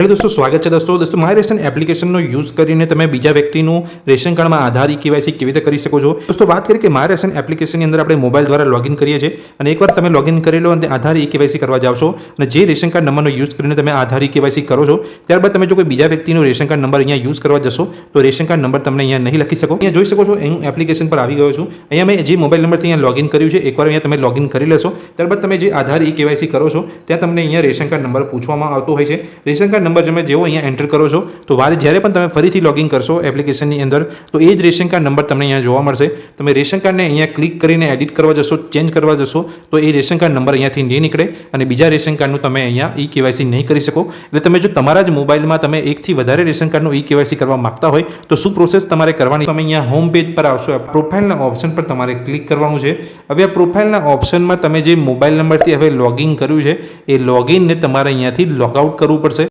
Hello દોસ્તો, સ્વાગત છે દોસ્તો માય રેશન એપ્લિકેશનનો યુઝ કરીને તમે બીજા વ્યક્તિનું રેશન કાર્ડમાં આધાર કેવાયસી કેવી રીતે કરી શકો છો. દોસ્તો વાત કરીએ કે માય રેશન એપ્લિકેશનની અંદર આપણે મોબાઈલ દ્વારા લોગિન કરીએ છીએ અને એકવાર તમે લોગિન કરી લો અને આધાર કેવાયસી કરવા જાવ છો અને જે રેશન કાર્ડ નંબરનો યુઝ કરીને તમે આધાર કેવાયસી કરો છો ત્યારબાદ તમે જો કોઈ બીજા વ્યક્તિનું રેશન કાર્ડ નંબર અહીંયા યુઝ કરવા જશો તો રેશન કાર્ડ નંબર તમને અહીંયા નહીં લખી શકો. અહીંયા જોઈ શકો છો હું એપ્લિકેશન પર આવી ગયો છું. અહીંયા મેં જે મોબાઈલ નંબરથી અહીંયા લોગિન કર્યું છે એકવાર અહીંયા તમે લોગિન કરી લેશો ત્યારબાદ તમે જે આધાર કેવાયસી કરો છો ત્યાં તમને અહીંયા રેશન કાર્ડ નંબર પૂછવામાં આવતો હોય છે. રેશન કાર્ડ નંબર તમે જેવો અહીંયા એન્ટર કરો છો તો જ્યારે પણ તમે ફરીથી લોગિન કરશો એપ્લિકેશનની અંદર તો એ જ રેશન કાર્ડ નંબર તમને અહીંયા જોવા મળશે. તમે રેશન કાર્ડને અહીંયા ક્લિક કરીને એડિટ કરવા જશો, ચેન્જ કરવા જશો તો એ રેશન કાર્ડ નંબર અહીંયાથી નહીં નીકળે અને બીજા રેશન કાર્ડનું તમે અહીંયા કેવાયસી નહીં કરી શકો. એટલે તમે જો તમારા જ મોબાઈલમાં તમે એકથી વધારે રેશન કાર્ડનું કેવાયસી કરવા માંગતા હોય તો શું પ્રોસેસ તમારે કરવાની? તમે અહીંયા હોમ પેજ પર આવશો, પ્રોફાઇલના ઓપ્શન પર તમારે ક્લિક કરવાનું છે. હવે આ પ્રોફાઇલના ઓપ્શનમાં તમે જે મોબાઈલ નંબરથી હવે લોગિન કર્યું છે એ લોગિનને તમારે અહીંયાથી લોગઆઉટ કરવું પડશે.